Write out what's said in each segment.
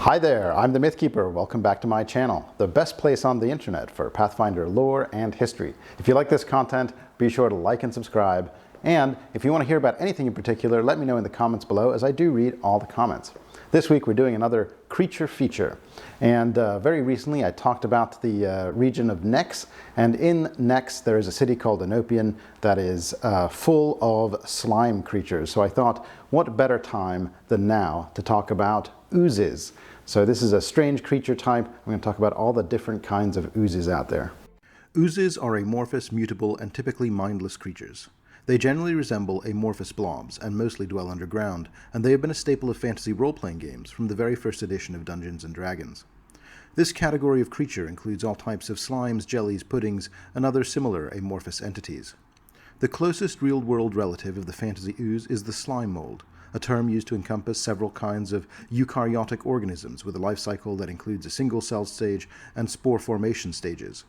Hi there, I'm the Mythkeeper. Welcome back to my channel, the best place on the internet for Pathfinder lore and history. If you like this content, be sure to like and subscribe. And if you want to hear about anything in particular, let me know in the comments below, as I do read all the comments. This week we're doing another creature feature. And very recently I talked about the region of Nex. And in Nex there is a city called Enopian that is full of slime creatures. So I thought, what better time than now to talk about oozes. So this is a strange creature type. I'm going to talk about all the different kinds of oozes out there. Oozes are amorphous, mutable, and typically mindless creatures. They generally resemble amorphous blobs and mostly dwell underground, and they have been a staple of fantasy role-playing games from the very first edition of Dungeons & Dragons. This category of creature includes all types of slimes, jellies, puddings, and other similar amorphous entities. The closest real-world relative of the fantasy ooze is the slime mold, a term used to encompass several kinds of eukaryotic organisms with a life cycle that includes a single-cell stage and spore formation stages.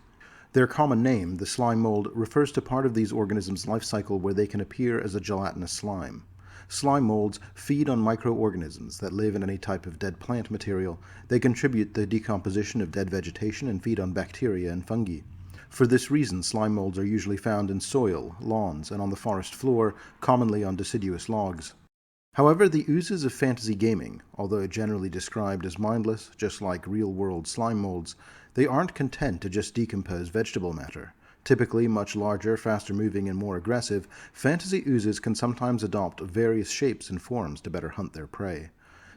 Their common name, the slime mold, refers to part of these organisms' life cycle where they can appear as a gelatinous slime. Slime molds feed on microorganisms that live in any type of dead plant material. They contribute the decomposition of dead vegetation and feed on bacteria and fungi. For this reason, slime molds are usually found in soil, lawns, and on the forest floor, commonly on deciduous logs. However, the oozes of fantasy gaming, although generally described as mindless, just like real-world slime molds, they aren't content to just decompose vegetable matter. Typically much larger, faster-moving, and more aggressive, fantasy oozes can sometimes adopt various shapes and forms to better hunt their prey.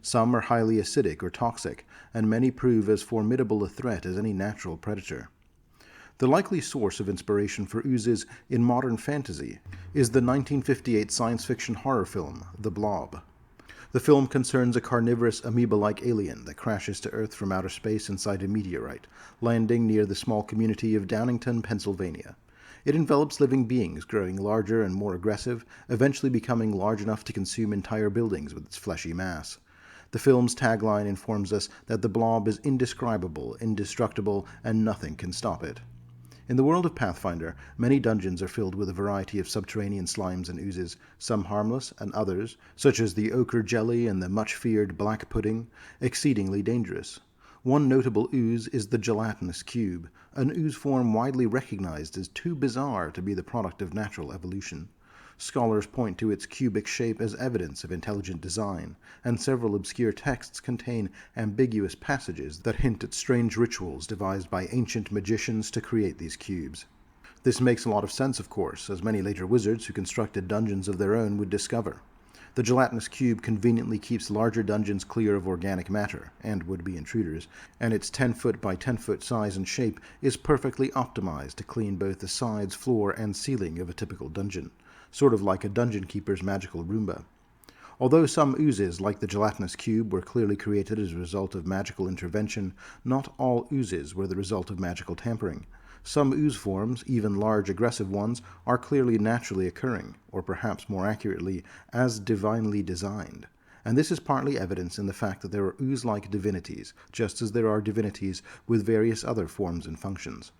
Some are highly acidic or toxic, and many prove as formidable a threat as any natural predator. The likely source of inspiration for oozes in modern fantasy is the 1958 science fiction horror film, The Blob. The film concerns a carnivorous amoeba-like alien that crashes to Earth from outer space inside a meteorite, landing near the small community of Downingtown, Pennsylvania. It envelops living beings, growing larger and more aggressive, eventually becoming large enough to consume entire buildings with its fleshy mass. The film's tagline informs us that the blob is indescribable, indestructible, and nothing can stop it. In the world of Pathfinder, many dungeons are filled with a variety of subterranean slimes and oozes, some harmless and others, such as the Ochre Jelly and the much-feared Black Pudding, exceedingly dangerous. One notable ooze is the Gelatinous Cube, an ooze form widely recognized as too bizarre to be the product of natural evolution. Scholars point to its cubic shape as evidence of intelligent design, and several obscure texts contain ambiguous passages that hint at strange rituals devised by ancient magicians to create these cubes. This makes a lot of sense, of course, as many later wizards who constructed dungeons of their own would discover. The Gelatinous Cube conveniently keeps larger dungeons clear of organic matter and would-be intruders, and its 10-foot by 10-foot size and shape is perfectly optimized to clean both the sides, floor, and ceiling of a typical dungeon, sort of like a dungeon keeper's magical Roomba. Although some oozes, like the Gelatinous Cube, were clearly created as a result of magical intervention, not all oozes were the result of magical tampering. Some ooze forms, even large aggressive ones, are clearly naturally occurring, or perhaps more accurately, as divinely designed. And this is partly evidence in the fact that there are ooze-like divinities, just as there are divinities with various other forms and functions.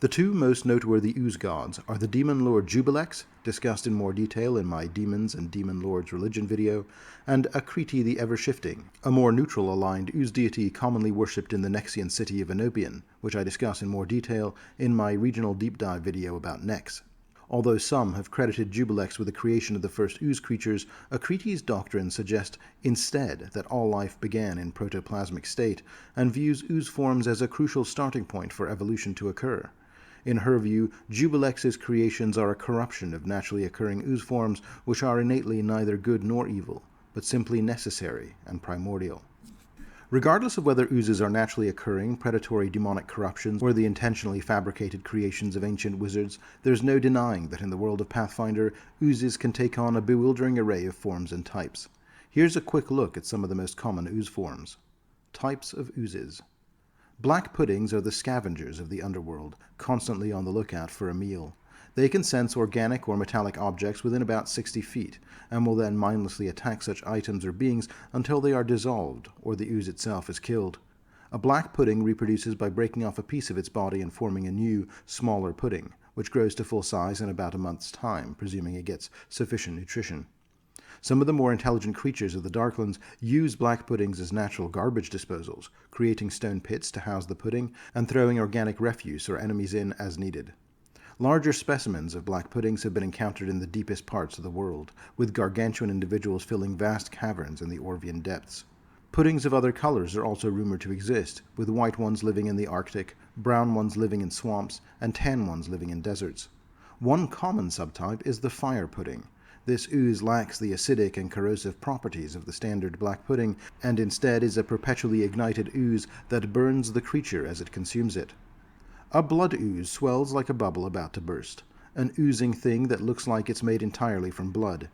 The two most noteworthy ooze gods are the demon lord Jubilex, discussed in more detail in my Demons and Demon Lords Religion video, and Akriti the Ever-Shifting, a more neutral-aligned ooze deity commonly worshipped in the Nexian city of Enopian, which I discuss in more detail in my regional deep dive video about Nex. Although some have credited Jubilex with the creation of the first ooze creatures, Akriti's doctrine suggests instead that all life began in protoplasmic state, and views ooze forms as a crucial starting point for evolution to occur. In her view, Jubilex's creations are a corruption of naturally occurring ooze forms which are innately neither good nor evil, but simply necessary and primordial. Regardless of whether oozes are naturally occurring, predatory demonic corruptions, or the intentionally fabricated creations of ancient wizards, there's no denying that in the world of Pathfinder, oozes can take on a bewildering array of forms and types. Here's a quick look at some of the most common ooze forms. Types of oozes. Black puddings are the scavengers of the underworld, constantly on the lookout for a meal. They can sense organic or metallic objects within about 60 feet, and will then mindlessly attack such items or beings until they are dissolved, or the ooze itself is killed. A black pudding reproduces by breaking off a piece of its body and forming a new, smaller pudding, which grows to full size in about a month's time, presuming it gets sufficient nutrition. Some of the more intelligent creatures of the Darklands use black puddings as natural garbage disposals, creating stone pits to house the pudding and throwing organic refuse or enemies in as needed. Larger specimens of black puddings have been encountered in the deepest parts of the world, with gargantuan individuals filling vast caverns in the Orvian depths. Puddings of other colors are also rumored to exist, with white ones living in the Arctic, brown ones living in swamps, and tan ones living in deserts. One common subtype is the fire pudding. This ooze lacks the acidic and corrosive properties of the standard black pudding, and instead is a perpetually ignited ooze that burns the creature as it consumes it. A blood ooze swells like a bubble about to burst, an oozing thing that looks like it's made entirely from blood.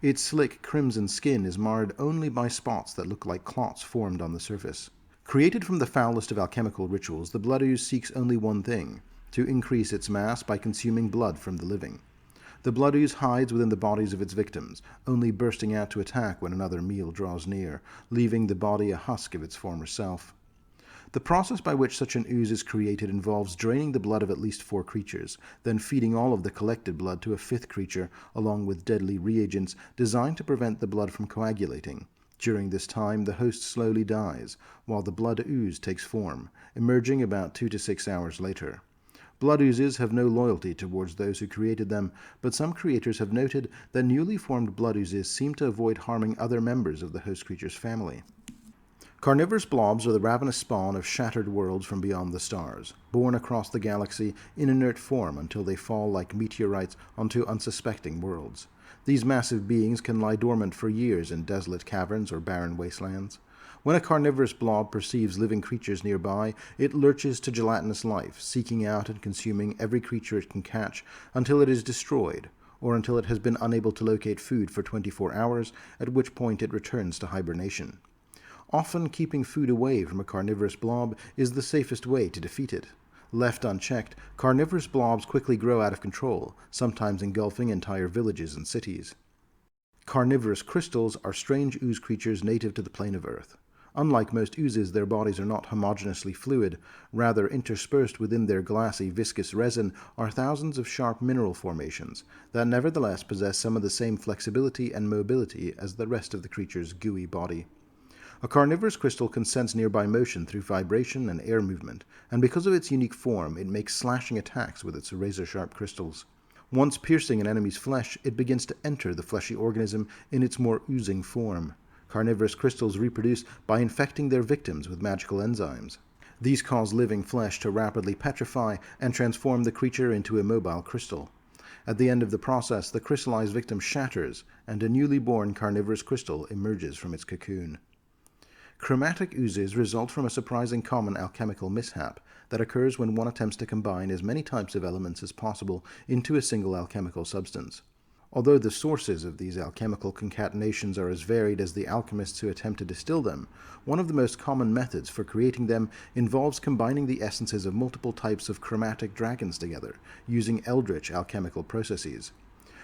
Its slick crimson skin is marred only by spots that look like clots formed on the surface. Created from the foulest of alchemical rituals, the blood ooze seeks only one thing: to increase its mass by consuming blood from the living. The blood ooze hides within the bodies of its victims, only bursting out to attack when another meal draws near, leaving the body a husk of its former self. The process by which such an ooze is created involves draining the blood of at least 4 creatures, then feeding all of the collected blood to a 5th creature, along with deadly reagents designed to prevent the blood from coagulating. During this time, the host slowly dies, while the blood ooze takes form, emerging about 2 to 6 hours later. Blood oozes have no loyalty towards those who created them, but some creators have noted that newly formed blood oozes seem to avoid harming other members of the host creature's family. Carnivorous blobs are the ravenous spawn of shattered worlds from beyond the stars, born across the galaxy in inert form until they fall like meteorites onto unsuspecting worlds. These massive beings can lie dormant for years in desolate caverns or barren wastelands. When a carnivorous blob perceives living creatures nearby, it lurches to gelatinous life, seeking out and consuming every creature it can catch until it is destroyed, or until it has been unable to locate food for 24 hours, at which point it returns to hibernation. Often keeping food away from a carnivorous blob is the safest way to defeat it. Left unchecked, carnivorous blobs quickly grow out of control, sometimes engulfing entire villages and cities. Carnivorous crystals are strange ooze creatures native to the plane of Earth. Unlike most oozes, their bodies are not homogeneously fluid. Rather, interspersed within their glassy, viscous resin are thousands of sharp mineral formations that nevertheless possess some of the same flexibility and mobility as the rest of the creature's gooey body. A carnivorous crystal can sense nearby motion through vibration and air movement, and because of its unique form, it makes slashing attacks with its razor-sharp crystals. Once piercing an enemy's flesh, it begins to enter the fleshy organism in its more oozing form. Carnivorous crystals reproduce by infecting their victims with magical enzymes. These cause living flesh to rapidly petrify and transform the creature into a mobile crystal. At the end of the process, the crystallized victim shatters, and a newly born carnivorous crystal emerges from its cocoon. Chromatic oozes result from a surprising common alchemical mishap that occurs when one attempts to combine as many types of elements as possible into a single alchemical substance. Although the sources of these alchemical concatenations are as varied as the alchemists who attempt to distill them, one of the most common methods for creating them involves combining the essences of multiple types of chromatic dragons together, using eldritch alchemical processes.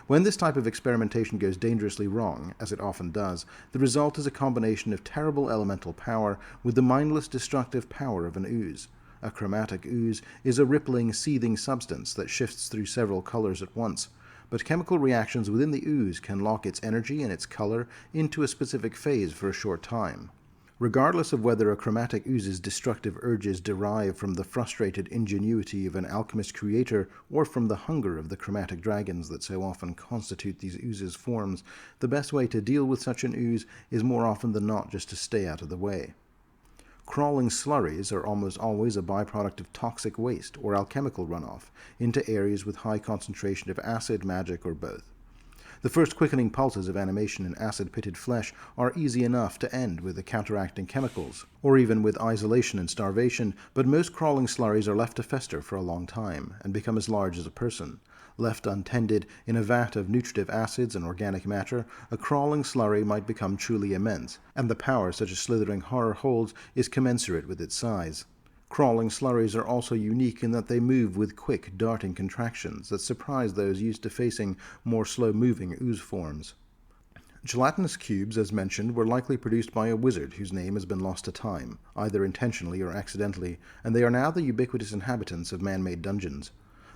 When this type of experimentation goes dangerously wrong, as it often does, the result is a combination of terrible elemental power with the mindless destructive power of an ooze. A chromatic ooze is a rippling, seething substance that shifts through several colors at once, but chemical reactions within the ooze can lock its energy and its color into a specific phase for a short time. Regardless of whether a chromatic ooze's destructive urges derive from the frustrated ingenuity of an alchemist creator or from the hunger of the chromatic dragons that so often constitute these oozes' forms, the best way to deal with such an ooze is more often than not just to stay out of the way. Crawling slurries are almost always a byproduct of toxic waste or alchemical runoff into areas with high concentration of acid, magic, or both. The first quickening pulses of animation in acid-pitted flesh are easy enough to end with the counteracting chemicals, or even with isolation and starvation, but most crawling slurries are left to fester for a long time, and become as large as a person. Left untended in a vat of nutritive acids and organic matter, a crawling slurry might become truly immense, and the power such a slithering horror holds is commensurate with its size. Crawling slurries are also unique in that they move with quick, darting contractions that surprise those used to facing more slow-moving ooze forms. Gelatinous cubes, as mentioned, were likely produced by a wizard whose name has been lost to time, either intentionally or accidentally, and they are now the ubiquitous inhabitants of man-made dungeons.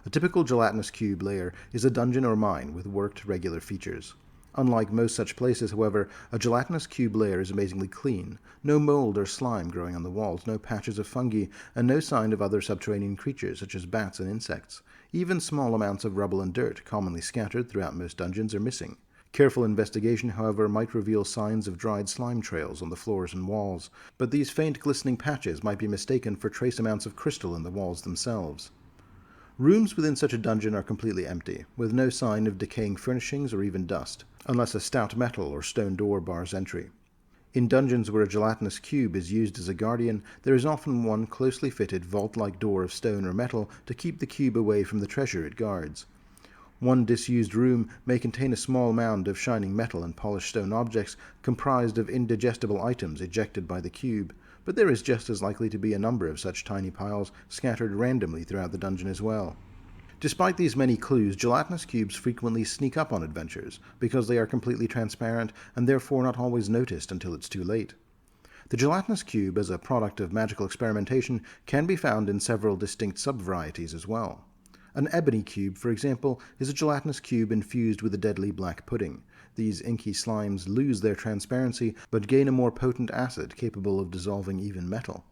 A typical gelatinous cube lair is a dungeon or mine with worked, regular features. Unlike most such places, however, a gelatinous cube layer is amazingly clean. No mold or slime growing on the walls, no patches of fungi, and no sign of other subterranean creatures such as bats and insects. Even small amounts of rubble and dirt, commonly scattered throughout most dungeons, are missing. Careful investigation, however, might reveal signs of dried slime trails on the floors and walls, but these faint glistening patches might be mistaken for trace amounts of crystal in the walls themselves. Rooms within such a dungeon are completely empty, with no sign of decaying furnishings or even dust, unless a stout metal or stone door bars entry. In dungeons where a gelatinous cube is used as a guardian, there is often one closely fitted vault-like door of stone or metal to keep the cube away from the treasure it guards. One disused room may contain a small mound of shining metal and polished stone objects comprised of indigestible items ejected by the cube, but there is just as likely to be a number of such tiny piles scattered randomly throughout the dungeon as well. Despite these many clues, gelatinous cubes frequently sneak up on adventurers because they are completely transparent and therefore not always noticed until it's too late. The gelatinous cube, as a product of magical experimentation, can be found in several distinct sub-varieties as well. An ebony cube, for example, is a gelatinous cube infused with a deadly black pudding. These inky slimes lose their transparency, but gain a more potent acid capable of dissolving even metal.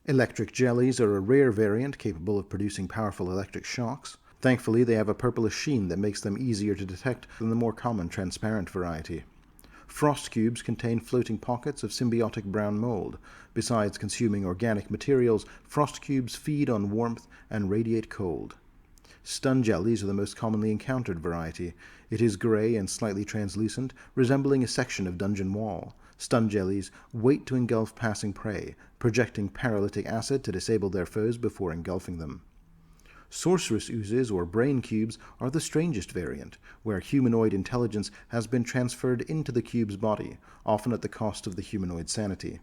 Electric jellies are a rare variant capable of producing powerful electric shocks. Thankfully, they have a purplish sheen that makes them easier to detect than the more common transparent variety. Frost cubes contain floating pockets of symbiotic brown mold. Besides consuming organic materials, frost cubes feed on warmth and radiate cold. Stun jellies are the most commonly encountered variety. It is gray and slightly translucent, resembling a section of dungeon wall. Stun jellies wait to engulf passing prey, projecting paralytic acid to disable their foes before engulfing them. Sorcerous oozes, or brain cubes, are the strangest variant, where humanoid intelligence has been transferred into the cube's body, often at the cost of the humanoid's sanity.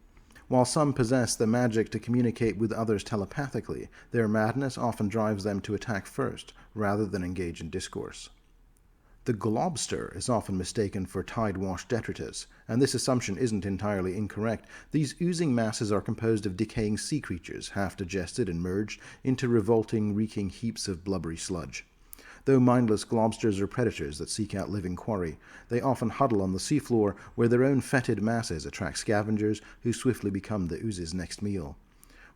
While some possess the magic to communicate with others telepathically, their madness often drives them to attack first, rather than engage in discourse. The Globster is often mistaken for tide-washed detritus, and this assumption isn't entirely incorrect. These oozing masses are composed of decaying sea creatures, half digested and merged into revolting, reeking heaps of blubbery sludge. Though mindless globsters are predators that seek out living quarry, they often huddle on the seafloor where their own fetid masses attract scavengers who swiftly become the ooze's next meal.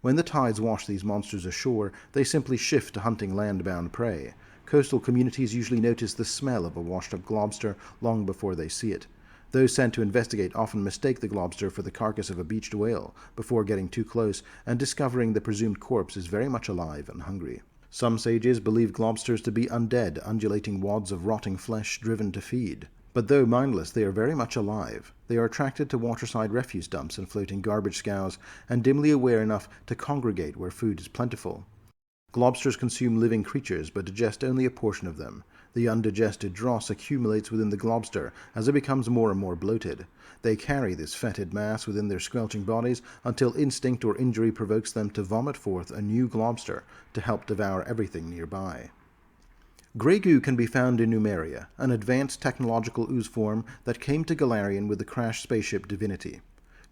When the tides wash these monsters ashore, they simply shift to hunting land-bound prey. Coastal communities usually notice the smell of a washed-up globster long before they see it. Those sent to investigate often mistake the globster for the carcass of a beached whale before getting too close and discovering the presumed corpse is very much alive and hungry. Some sages believe globsters to be undead, undulating wads of rotting flesh driven to feed. But though mindless, they are very much alive. They are attracted to waterside refuse dumps and floating garbage scows, and dimly aware enough to congregate where food is plentiful. Globsters consume living creatures, but digest only a portion of them. The undigested dross accumulates within the globster as it becomes more and more bloated. They carry this fetid mass within their squelching bodies until instinct or injury provokes them to vomit forth a new globster to help devour everything nearby. Grey goo can be found in Numeria, an advanced technological ooze form that came to Galarian with the crashed spaceship Divinity.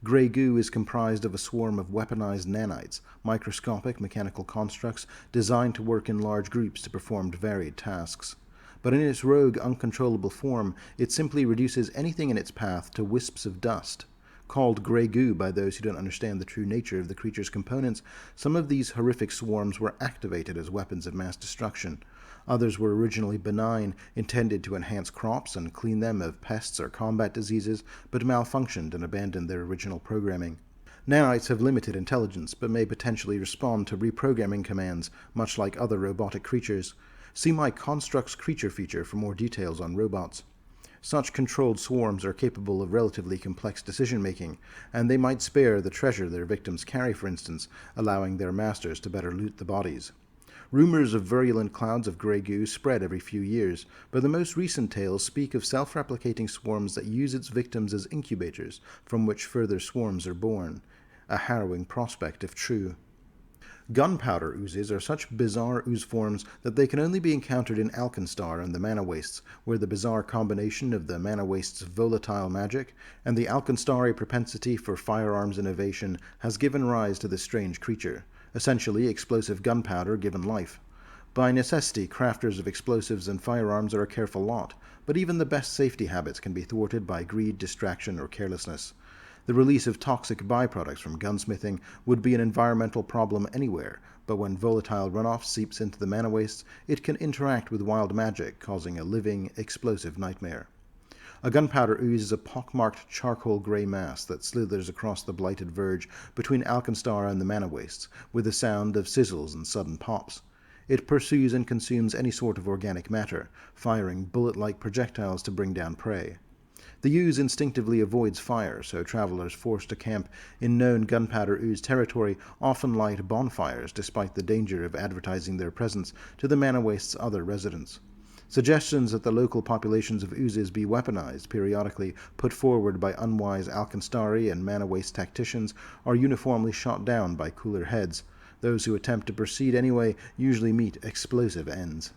Grey goo is comprised of a swarm of weaponized nanites, microscopic mechanical constructs designed to work in large groups to perform varied tasks. But in its rogue, uncontrollable form, it simply reduces anything in its path to wisps of dust. Called grey goo by those who don't understand the true nature of the creature's components, some of these horrific swarms were activated as weapons of mass destruction. Others were originally benign, intended to enhance crops and clean them of pests or combat diseases, but malfunctioned and abandoned their original programming. Nanites have limited intelligence, but may potentially respond to reprogramming commands, much like other robotic creatures. See my Constructs Creature feature for more details on robots. Such controlled swarms are capable of relatively complex decision-making, and they might spare the treasure their victims carry, for instance, allowing their masters to better loot the bodies. Rumors of virulent clouds of grey goo spread every few years, but the most recent tales speak of self-replicating swarms that use its victims as incubators, from which further swarms are born. A harrowing prospect if true. Gunpowder oozes are such bizarre ooze forms that they can only be encountered in Alkenstar and the Mana Wastes, where the bizarre combination of the Mana Wastes' volatile magic and the Alkenstari propensity for firearms innovation has given rise to this strange creature. Essentially explosive gunpowder given life. By necessity, crafters of explosives and firearms are a careful lot, but even the best safety habits can be thwarted by greed, distraction, or carelessness. The release of toxic byproducts from gunsmithing would be an environmental problem anywhere, but when volatile runoff seeps into the mana wastes, it can interact with wild magic, causing a living, explosive nightmare. A Gunpowder Ooze is a pockmarked charcoal grey mass that slithers across the blighted verge between Alkenstar and the mana wastes, with the sound of sizzles and sudden pops. It pursues and consumes any sort of organic matter, firing bullet-like projectiles to bring down prey. The ooze instinctively avoids fire, so travelers forced to camp in known Gunpowder Ooze territory often light bonfires despite the danger of advertising their presence to the mana waste's other residents. Suggestions that the local populations of oozes be weaponized, periodically put forward by unwise Alkenstari and mana waste tacticians, are uniformly shot down by cooler heads. Those who attempt to proceed anyway usually meet explosive ends.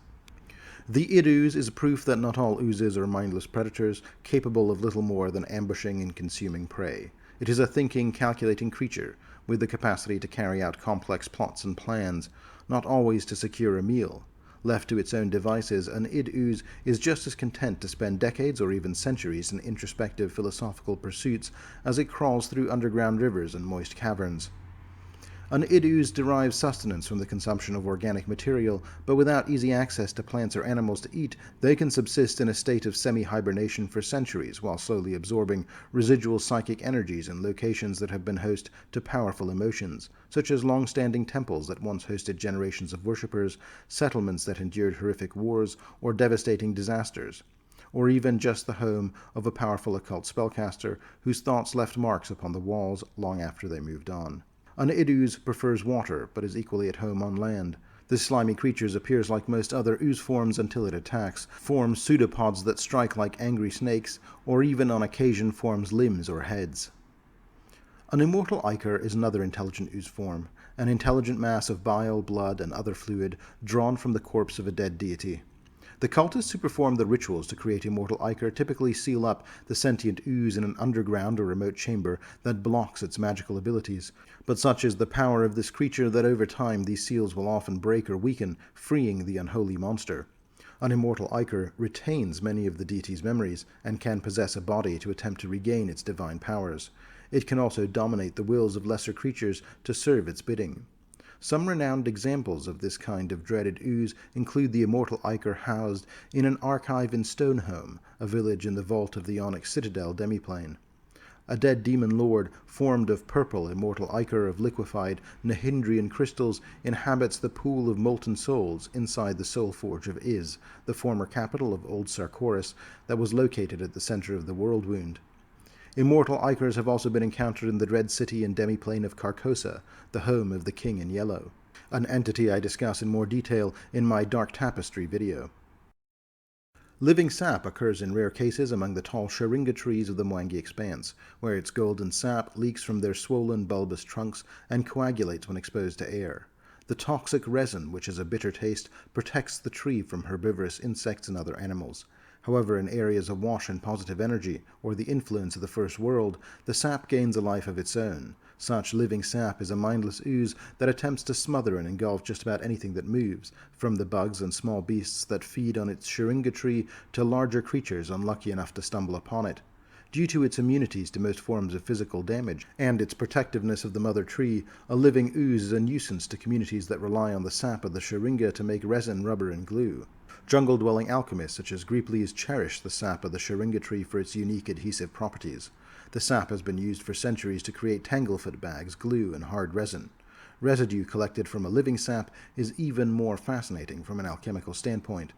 The Id Ooze is proof that not all oozes are mindless predators, capable of little more than ambushing and consuming prey. It is a thinking, calculating creature, with the capacity to carry out complex plots and plans, not always to secure a meal. Left to its own devices, an Id Ooze is just as content to spend decades or even centuries in introspective philosophical pursuits as it crawls through underground rivers and moist caverns. An Id Ooze derives sustenance from the consumption of organic material, but without easy access to plants or animals to eat, they can subsist in a state of semi-hibernation for centuries while slowly absorbing residual psychic energies in locations that have been host to powerful emotions, such as long-standing temples that once hosted generations of worshippers, settlements that endured horrific wars or devastating disasters, or even just the home of a powerful occult spellcaster whose thoughts left marks upon the walls long after they moved on. An Id Ooze prefers water, but is equally at home on land. This slimy creature appears like most other ooze forms until it attacks, forms pseudopods that strike like angry snakes, or even on occasion forms limbs or heads. An Immortal Ichor is another intelligent ooze form, an intelligent mass of bile, blood, and other fluid drawn from the corpse of a dead deity. The cultists who perform the rituals to create Immortal Ichor typically seal up the sentient ooze in an underground or remote chamber that blocks its magical abilities, but such is the power of this creature that over time these seals will often break or weaken, freeing the unholy monster. An Immortal Ichor retains many of the deity's memories and can possess a body to attempt to regain its divine powers. It can also dominate the wills of lesser creatures to serve its bidding. Some renowned examples of this kind of dreaded ooze include the Immortal Ichor housed in an archive in Stoneholm, a village in the vault of the Onyx Citadel demiplane. A dead demon lord, formed of purple Immortal Ichor of liquefied Nahindrian crystals, inhabits the pool of molten souls inside the Soul Forge of Iz, the former capital of Old Sarkoris that was located at the center of the World Wound. Immortal Ichors have also been encountered in the dread city and demiplane of Carcosa, the home of the King in Yellow, an entity I discuss in more detail in my Dark Tapestry video. Living sap occurs in rare cases among the tall Sharinga trees of the Mwangi Expanse, where its golden sap leaks from their swollen, bulbous trunks and coagulates when exposed to air. The toxic resin, which has a bitter taste, protects the tree from herbivorous insects and other animals. However, in areas awash in positive energy, or the influence of the First World, the sap gains a life of its own. Such living sap is a mindless ooze that attempts to smother and engulf just about anything that moves, from the bugs and small beasts that feed on its Sharinga tree to larger creatures unlucky enough to stumble upon it. Due to its immunities to most forms of physical damage, and its protectiveness of the mother tree, a living ooze is a nuisance to communities that rely on the sap of the Sharinga to make resin, rubber, and glue. Jungle-dwelling alchemists such as Greeplees cherish the sap of the Sharinga tree for its unique adhesive properties. The sap has been used for centuries to create tanglefoot bags, glue, and hard resin. Residue collected from a living sap is even more fascinating from an alchemical standpoint.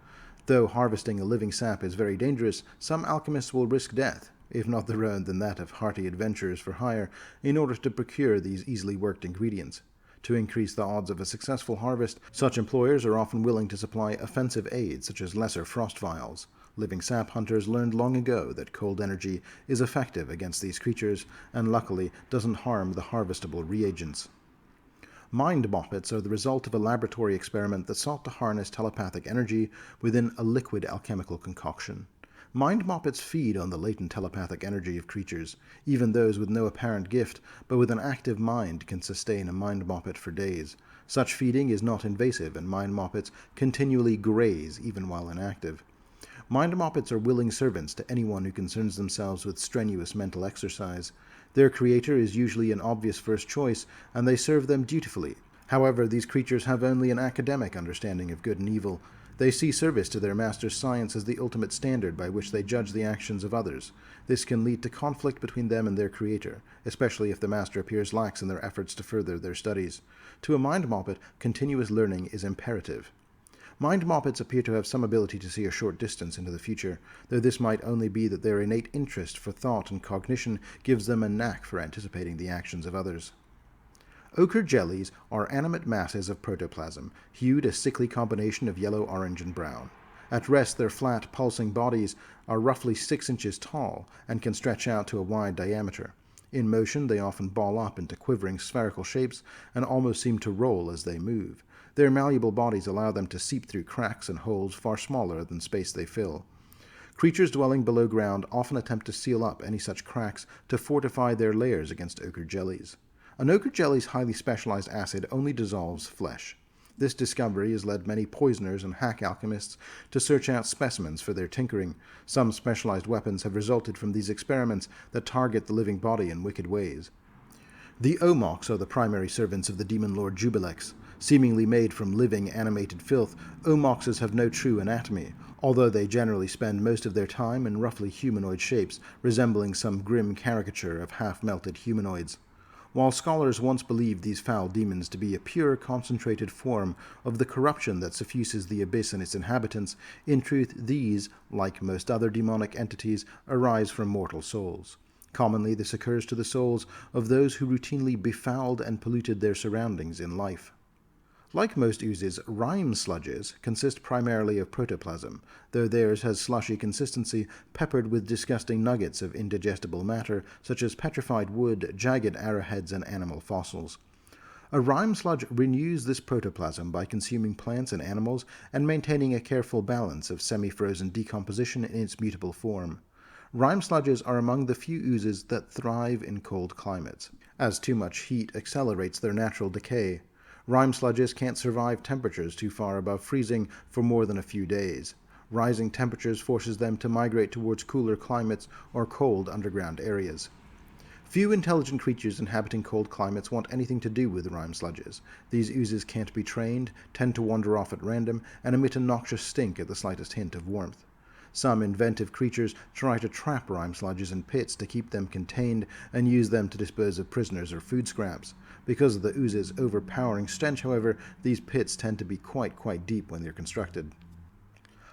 Though harvesting a living sap is very dangerous, some alchemists will risk death, if not their own then that of hearty adventurers for hire, in order to procure these easily worked ingredients. To increase the odds of a successful harvest, such employers are often willing to supply offensive aids such as lesser frost vials. Living sap hunters learned long ago that cold energy is effective against these creatures, and luckily doesn't harm the harvestable reagents. Mind Moppets are the result of a laboratory experiment that sought to harness telepathic energy within a liquid alchemical concoction. Mind Moppets feed on the latent telepathic energy of creatures. Even those with no apparent gift, but with an active mind, can sustain a Mind Moppet for days. Such feeding is not invasive, and Mind Moppets continually graze even while inactive. Mind Moppets are willing servants to anyone who concerns themselves with strenuous mental exercise. Their creator is usually an obvious first choice, and they serve them dutifully. However, these creatures have only an academic understanding of good and evil. They see service to their master's science as the ultimate standard by which they judge the actions of others. This can lead to conflict between them and their creator, especially if the master appears lax in their efforts to further their studies. To a Mind Moppet, continuous learning is imperative. Mind Moppets appear to have some ability to see a short distance into the future, though this might only be that their innate interest for thought and cognition gives them a knack for anticipating the actions of others. Ochre jellies are animate masses of protoplasm, hued a sickly combination of yellow, orange, and brown. At rest, their flat, pulsing bodies are roughly 6 inches tall and can stretch out to a wide diameter. In motion, they often ball up into quivering spherical shapes and almost seem to roll as they move. Their malleable bodies allow them to seep through cracks and holes far smaller than space they fill. Creatures dwelling below ground often attempt to seal up any such cracks to fortify their layers against ochre jellies. An ochre jelly's highly specialized acid only dissolves flesh. This discovery has led many poisoners and hack alchemists to search out specimens for their tinkering. Some specialized weapons have resulted from these experiments that target the living body in wicked ways. The Omox are the primary servants of the demon lord Jubilex. Seemingly made from living, animated filth, Omoxes have no true anatomy, although they generally spend most of their time in roughly humanoid shapes, resembling some grim caricature of half-melted humanoids. While scholars once believed these foul demons to be a pure, concentrated form of the corruption that suffuses the abyss and its inhabitants, in truth these, like most other demonic entities, arise from mortal souls. Commonly this occurs to the souls of those who routinely befouled and polluted their surroundings in life. Like most oozes, Rime Sludges consist primarily of protoplasm, though theirs has slushy consistency peppered with disgusting nuggets of indigestible matter such as petrified wood, jagged arrowheads, and animal fossils. A Rime Sludge renews this protoplasm by consuming plants and animals and maintaining a careful balance of semi-frozen decomposition in its mutable form. Rime Sludges are among the few oozes that thrive in cold climates, as too much heat accelerates their natural decay. Rime Sludges can't survive temperatures too far above freezing for more than a few days. Rising temperatures forces them to migrate towards cooler climates or cold underground areas. Few intelligent creatures inhabiting cold climates want anything to do with Rime Sludges. These oozes can't be trained, tend to wander off at random, and emit a noxious stink at the slightest hint of warmth. Some inventive creatures try to trap Rime Sludges in pits to keep them contained and use them to dispose of prisoners or food scraps. Because of the ooze's overpowering stench, however, these pits tend to be quite deep when they're constructed.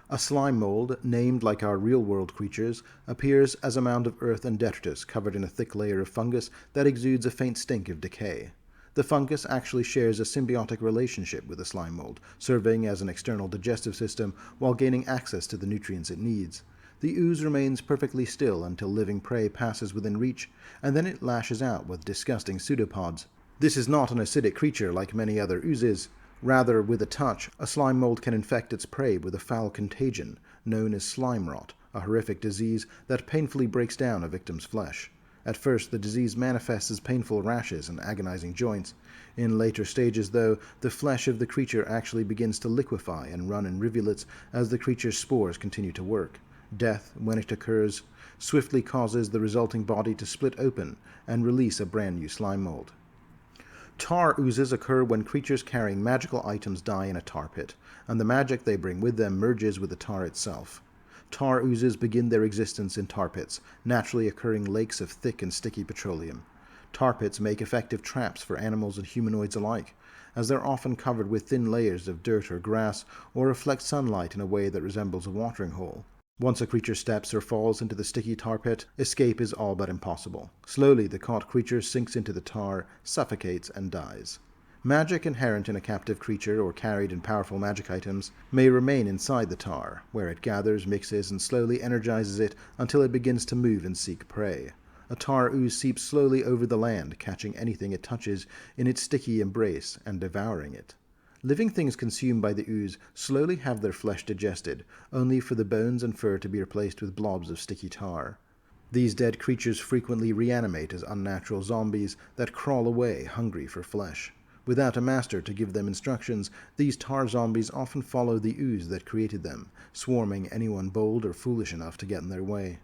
A slime mold, named like our real-world creatures, appears as a mound of earth and detritus covered in a thick layer of fungus that exudes a faint stink of decay. The fungus actually shares a symbiotic relationship with the slime mold, serving as an external digestive system while gaining access to the nutrients it needs. The ooze remains perfectly still until living prey passes within reach, and then it lashes out with disgusting pseudopods. This is not an acidic creature like many other oozes. Rather, with a touch, a slime mold can infect its prey with a foul contagion, known as slime rot, a horrific disease that painfully breaks down a victim's flesh. At first, the disease manifests as painful rashes and agonizing joints. In later stages, though, the flesh of the creature actually begins to liquefy and run in rivulets as the creature's spores continue to work. Death, when it occurs, swiftly causes the resulting body to split open and release a brand new slime mold. Tar oozes occur when creatures carrying magical items die in a tar pit, and the magic they bring with them merges with the tar itself. Tar oozes begin their existence in tar pits, naturally occurring lakes of thick and sticky petroleum. Tar pits make effective traps for animals and humanoids alike, as they're often covered with thin layers of dirt or grass, or reflect sunlight in a way that resembles a watering hole. Once a creature steps or falls into the sticky tar pit, escape is all but impossible. Slowly, the caught creature sinks into the tar, suffocates, and dies. Magic inherent in a captive creature or carried in powerful magic items may remain inside the tar, where it gathers, mixes, and slowly energizes it until it begins to move and seek prey. A tar ooze seeps slowly over the land, catching anything it touches in its sticky embrace and devouring it. Living things consumed by the ooze slowly have their flesh digested, only for the bones and fur to be replaced with blobs of sticky tar. These dead creatures frequently reanimate as unnatural zombies that crawl away hungry for flesh. Without a master to give them instructions, these tar zombies often follow the ooze that created them, swarming anyone bold or foolish enough to get in their way.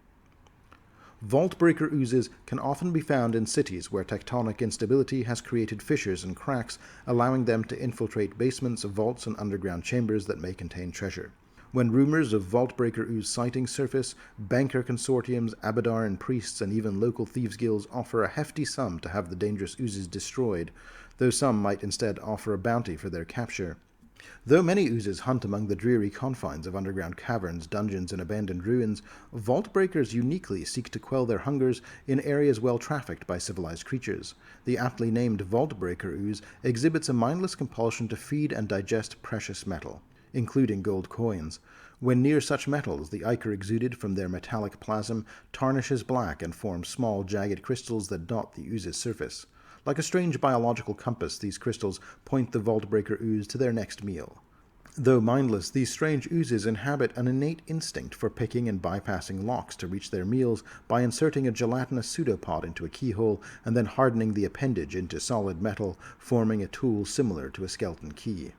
Vaultbreaker oozes can often be found in cities where tectonic instability has created fissures and cracks, allowing them to infiltrate basements, vaults, and underground chambers that may contain treasure. When rumors of Vaultbreaker ooze sightings surface, banker consortiums, Abaddon priests, and even local thieves' guilds offer a hefty sum to have the dangerous oozes destroyed, though some might instead offer a bounty for their capture. Though many oozes hunt among the dreary confines of underground caverns, dungeons, and abandoned ruins, Vaultbreakers uniquely seek to quell their hungers in areas well trafficked by civilized creatures. The aptly named Vaultbreaker ooze exhibits a mindless compulsion to feed and digest precious metal, including gold coins. When near such metals, the ichor exuded from their metallic plasm tarnishes black and forms small, jagged crystals that dot the ooze's surface. Like a strange biological compass, these crystals point the Vaultbreaker ooze to their next meal. Though mindless, these strange oozes inhabit an innate instinct for picking and bypassing locks to reach their meals by inserting a gelatinous pseudopod into a keyhole and then hardening the appendage into solid metal, forming a tool similar to a skeleton key.